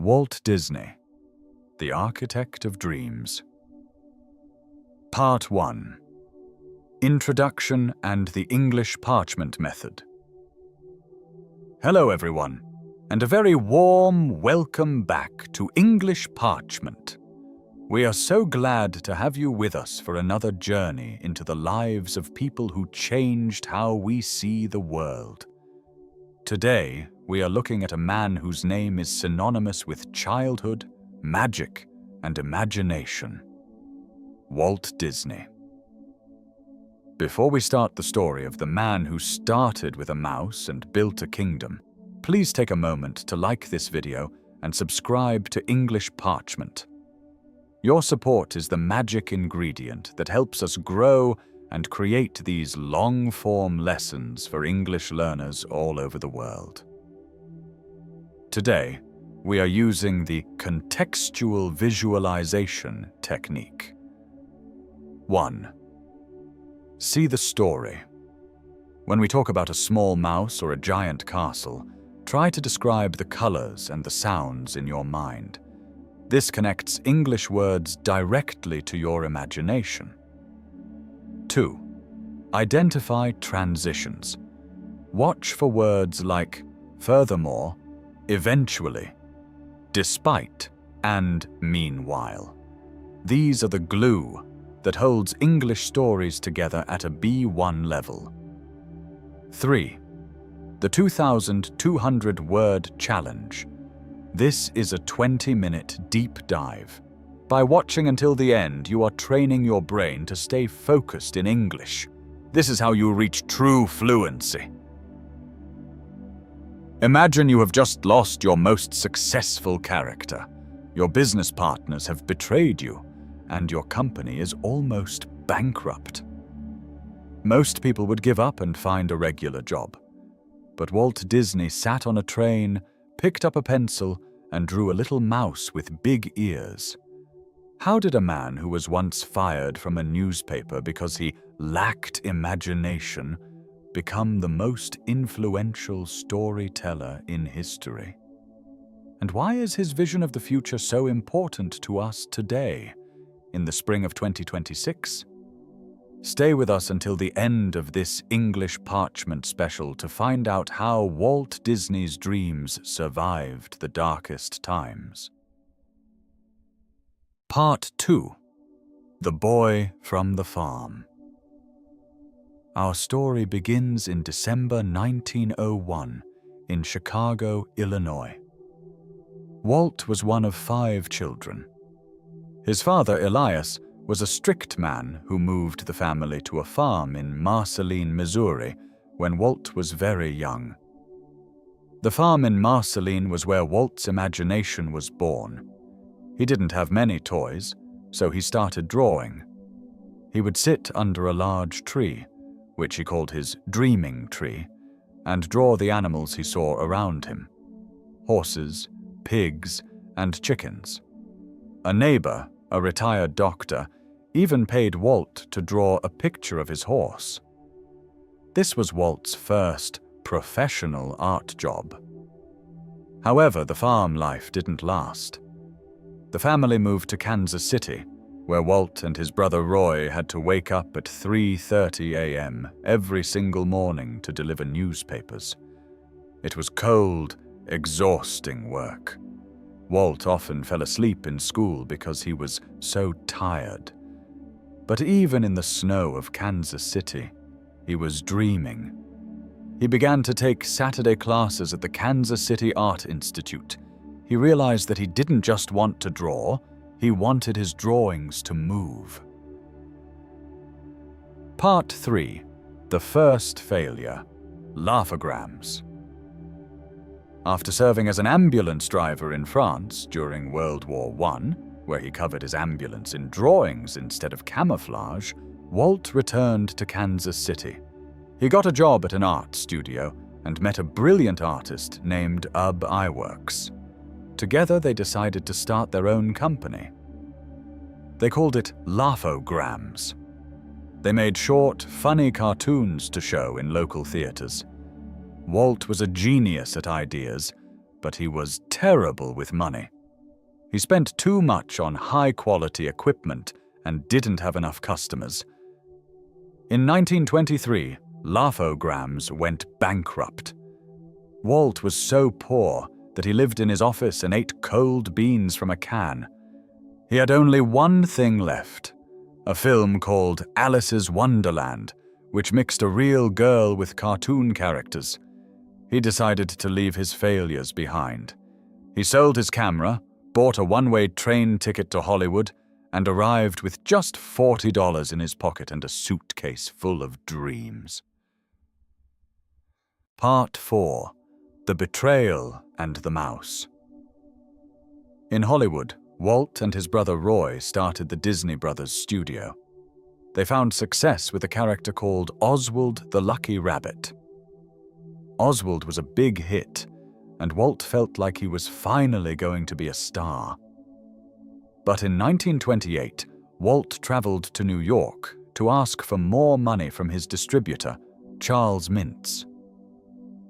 Walt Disney, the Architect of Dreams. Part 1. Introduction and the English Parchment Method. Hello everyone, and a very warm welcome back to English Parchment. We are so glad to have you with us for another journey into the lives of people who changed how we see the world. Today, we are looking at a man whose name is synonymous with childhood, magic, and imagination. Walt Disney. Before we start the story of the man who started with a mouse and built a kingdom, please take a moment to like this video and subscribe to English Parchment. Your support is the magic ingredient that helps us grow and create these long-form lessons for English learners all over the world. Today, we are using the Contextual Visualization technique. 1. See the story. When we talk about a small mouse or a giant castle, try to describe the colors and the sounds in your mind. This connects English words directly to your imagination. 2. Identify transitions. Watch for words like furthermore, eventually, despite, and meanwhile. These are the glue that holds English stories together at a B1 level. 3. The 2,200 word challenge. This is a 20-minute deep dive. By watching until the end, you are training your brain to stay focused in English. This is how you reach true fluency. Imagine you have just lost your most successful character. Your business partners have betrayed you, and your company is almost bankrupt. Most people would give up and find a regular job. But Walt Disney sat on a train, picked up a pencil, and drew a little mouse with big ears. How did a man who was once fired from a newspaper because he lacked imagination become the most influential storyteller in history? And why is his vision of the future so important to us today, in the spring of 2026? Stay with us until the end of this English Parchment special to find out how Walt Disney's dreams survived the darkest times. Part 2. The Boy from the Farm. Our story begins in December 1901 in Chicago, Illinois. Walt was one of 5 children. His father, Elias, was a strict man who moved the family to a farm in Marceline, Missouri, when Walt was very young. The farm in Marceline was where Walt's imagination was born. He didn't have many toys, so he started drawing. He would sit under a large tree, which he called his dreaming tree, and draw the animals he saw around him: horses, pigs, and chickens. A neighbor, a retired doctor, even paid Walt to draw a picture of his horse. This was Walt's first professional art job. However, the farm life didn't last. The family moved to Kansas City, where Walt and his brother Roy had to wake up at 3:30 a.m. every single morning to deliver newspapers. It was cold, exhausting work. Walt often fell asleep in school because he was so tired. But even in the snow of Kansas City, he was dreaming. He began to take Saturday classes at the Kansas City Art Institute. He realized that he didn't just want to draw, he wanted his drawings to move. Part 3. The First Failure. Laughograms. After serving as an ambulance driver in France during World War I, where he covered his ambulance in drawings instead of camouflage, Walt returned to Kansas City. He got a job at an art studio and met a brilliant artist named Ub Iwerks. Together they decided to start their own company. They called it Laughograms. They made short, funny cartoons to show in local theaters. Walt was a genius at ideas, but he was terrible with money. He spent too much on high-quality equipment and didn't have enough customers. In 1923, Laugh-O-Grams went bankrupt. Walt was so poor that he lived in his office and ate cold beans from a can. He had only one thing left, a film called Alice's Wonderland, which mixed a real girl with cartoon characters. He decided to leave his failures behind. He sold his camera, bought a one-way train ticket to Hollywood, and arrived with just $40 in his pocket and a suitcase full of dreams. Part 4. The Betrayal and the Mouse. In Hollywood, Walt and his brother Roy started the Disney Brothers studio. They found success with a character called Oswald the Lucky Rabbit. Oswald was a big hit, and Walt felt like he was finally going to be a star. But in 1928, Walt traveled to New York to ask for more money from his distributor, Charles Mintz.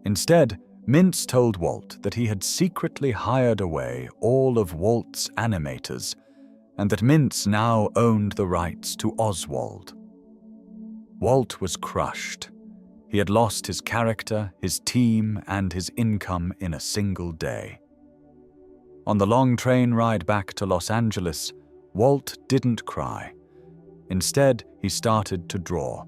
Instead, Mintz told Walt that he had secretly hired away all of Walt's animators, and that Mintz now owned the rights to Oswald. Walt was crushed. He had lost his character, his team, and his income in a single day. On the long train ride back to Los Angeles, Walt didn't cry. Instead, he started to draw.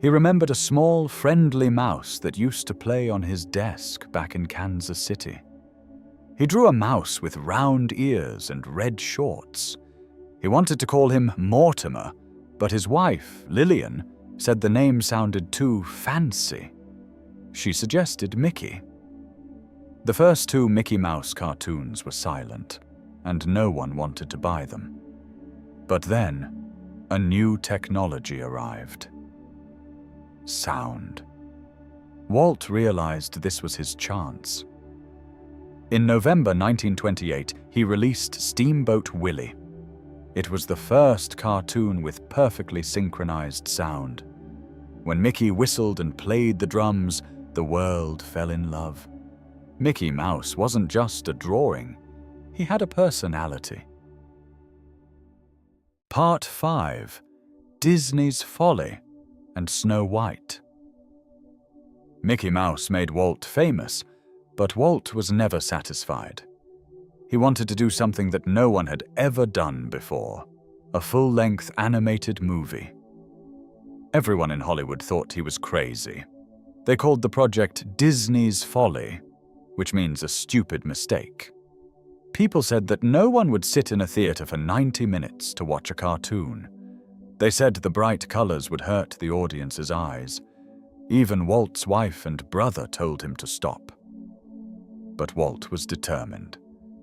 He remembered a small, friendly mouse that used to play on his desk back in Kansas City. He drew a mouse with round ears and red shorts. He wanted to call him Mortimer, but his wife, Lillian, said the name sounded too fancy. She suggested Mickey. The first 2 Mickey Mouse cartoons were silent, and no one wanted to buy them. But then, a new technology arrived. Sound. Walt realized this was his chance. In November 1928, he released Steamboat Willie. It was the first cartoon with perfectly synchronized sound. When Mickey whistled and played the drums, the world fell in love. Mickey Mouse wasn't just a drawing, he had a personality. Part 5. Disney's Folly and Snow White. Mickey Mouse made Walt famous, but Walt was never satisfied. He wanted to do something that no one had ever done before, a full-length animated movie. Everyone in Hollywood thought he was crazy. They called the project Disney's Folly, which means a stupid mistake. People said that no one would sit in a theater for 90 minutes to watch a cartoon. They said the bright colors would hurt the audience's eyes. Even Walt's wife and brother told him to stop. But Walt was determined.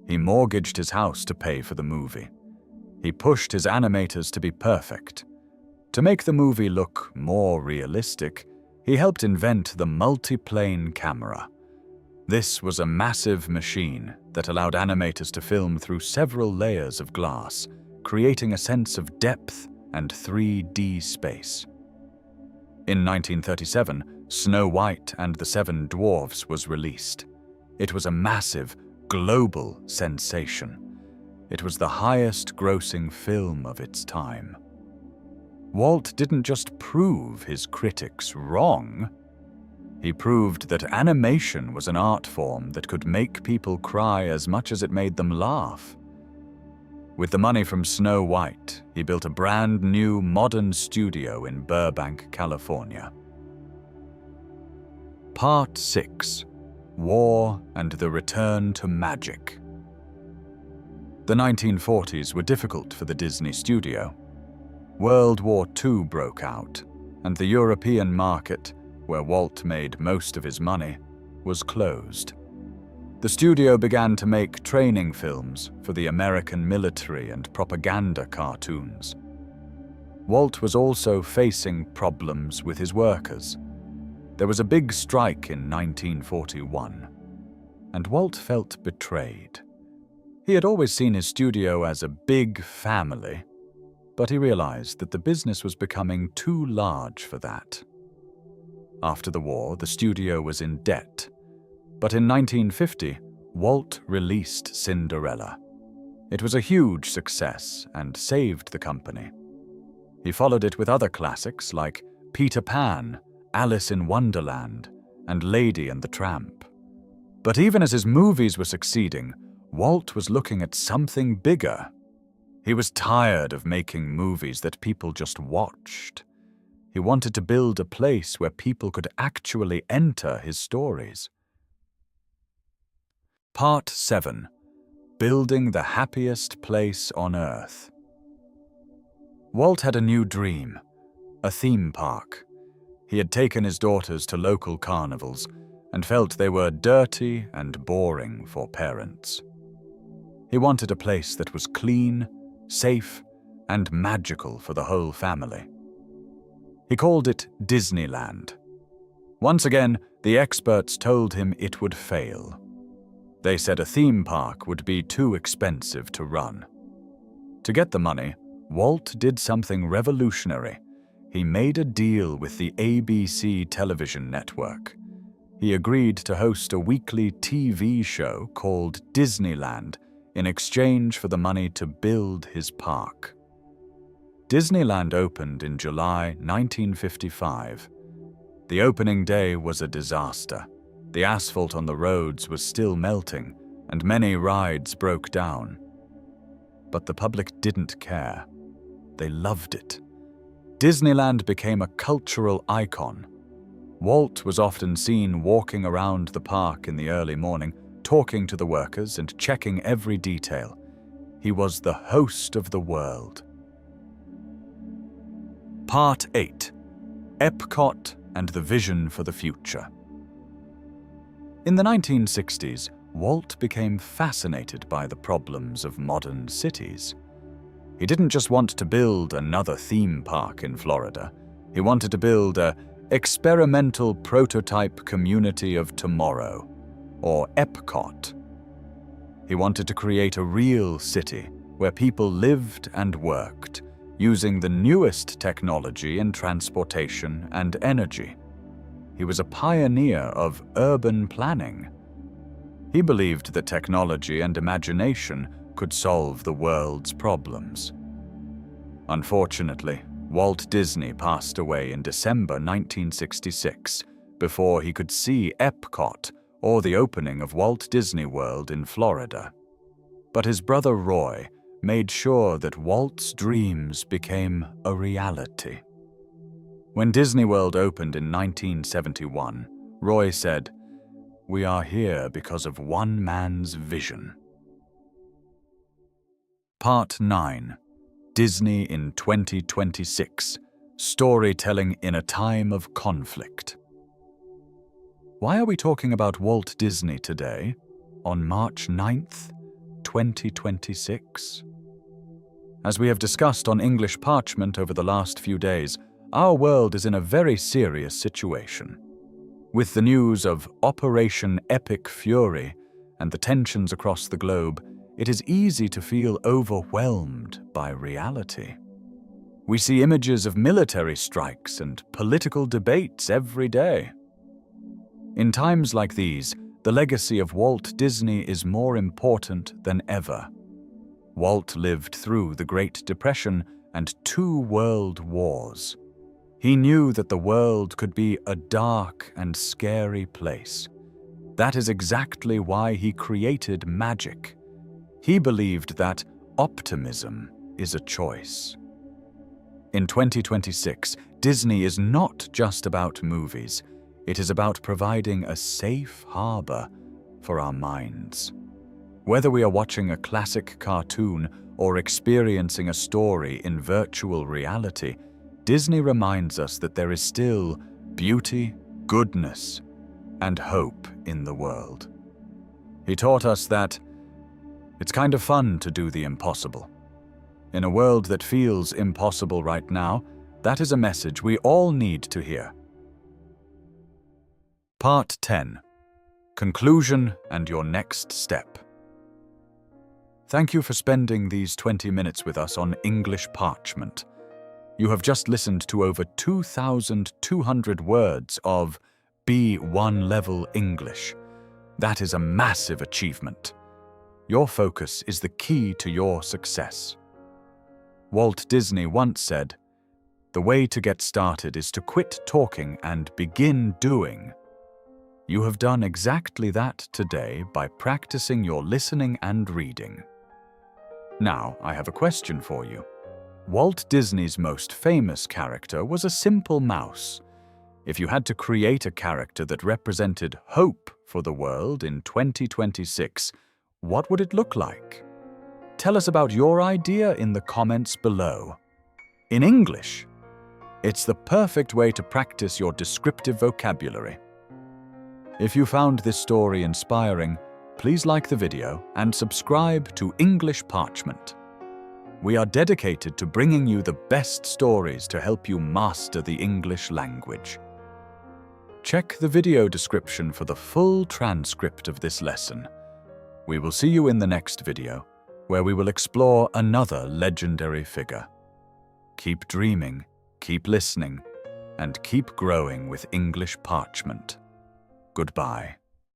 He mortgaged his house to pay for the movie. He pushed his animators to be perfect. To make the movie look more realistic, he helped invent the multiplane camera. This was a massive machine that allowed animators to film through several layers of glass, creating a sense of depth and 3D space. In 1937, Snow White and the 7 Dwarfs was released. It was a massive, global sensation. It was the highest-grossing film of its time. Walt didn't just prove his critics wrong. He proved that animation was an art form that could make people cry as much as it made them laugh. With the money from Snow White, he built a brand new modern studio in Burbank, California. Part 6. War and the Return to Magic. The 1940s were difficult for the Disney studio. World War II broke out, and the European market, where Walt made most of his money, was closed. The studio began to make training films for the American military and propaganda cartoons. Walt was also facing problems with his workers. There was a big strike in 1941, and Walt felt betrayed. He had always seen his studio as a big family, but he realized that the business was becoming too large for that. After the war, the studio was in debt, but in 1950, Walt released Cinderella. It was a huge success and saved the company. He followed it with other classics like Peter Pan, Alice in Wonderland, and Lady and the Tramp. But even as his movies were succeeding, Walt was looking at something bigger. He was tired of making movies that people just watched. He wanted to build a place where people could actually enter his stories. Part 7. Building the Happiest Place on Earth. Walt had a new dream, a theme park. He had taken his daughters to local carnivals and felt they were dirty and boring for parents. He wanted a place that was clean, safe, and magical for the whole family. He called it Disneyland. Once again, the experts told him it would fail. They said a theme park would be too expensive to run. To get the money, Walt did something revolutionary. He made a deal with the ABC television network. He agreed to host a weekly TV show called Disneyland in exchange for the money to build his park. Disneyland opened in July 1955. The opening day was a disaster. The asphalt on the roads was still melting, and many rides broke down. But the public didn't care. They loved it. Disneyland became a cultural icon. Walt was often seen walking around the park in the early morning, talking to the workers and checking every detail. He was the host of the world. Part 8. EPCOT and the Vision for the Future. In the 1960s, Walt became fascinated by the problems of modern cities. He didn't just want to build another theme park in Florida. He wanted to build an experimental prototype community of tomorrow, or EPCOT. He wanted to create a real city where people lived and worked, using the newest technology in transportation and energy. He was a pioneer of urban planning. He believed that technology and imagination could solve the world's problems. Unfortunately, Walt Disney passed away in December 1966, before he could see EPCOT or the opening of Walt Disney World in Florida. But his brother Roy made sure that Walt's dreams became a reality. When Disney World opened in 1971, Roy said, "We are here because of one man's vision." Part 9. Disney in 2026. Storytelling in a time of conflict. Why are we talking about Walt Disney today, on March 9th, 2026? As we have discussed on English Parchment over the last few days, our world is in a very serious situation. With the news of Operation Epic Fury and the tensions across the globe, it is easy to feel overwhelmed by reality. We see images of military strikes and political debates every day. In times like these, the legacy of Walt Disney is more important than ever. Walt lived through the Great Depression and 2 world wars. He knew that the world could be a dark and scary place. That is exactly why he created magic. He believed that optimism is a choice. In 2026, Disney is not just about movies. It is about providing a safe harbor for our minds. Whether we are watching a classic cartoon or experiencing a story in virtual reality, Disney reminds us that there is still beauty, goodness, and hope in the world. He taught us that it's kind of fun to do the impossible. In a world that feels impossible right now, that is a message we all need to hear. Part 10. Conclusion and your next step. Thank you for spending these 20 minutes with us on English Parchment. You have just listened to over 2,200 words of B1 level English. That is a massive achievement. Your focus is the key to your success. Walt Disney once said, "The way to get started is to quit talking and begin doing." You have done exactly that today by practicing your listening and reading. Now, I have a question for you. Walt Disney's most famous character was a simple mouse. If you had to create a character that represented hope for the world in 2026, what would it look like? Tell us about your idea in the comments below. In English, it's the perfect way to practice your descriptive vocabulary. If you found this story inspiring, please like the video and subscribe to English Parchment. We are dedicated to bringing you the best stories to help you master the English language. Check the video description for the full transcript of this lesson. We will see you in the next video, where we will explore another legendary figure. Keep dreaming, keep listening, and keep growing with English Parchment. Goodbye.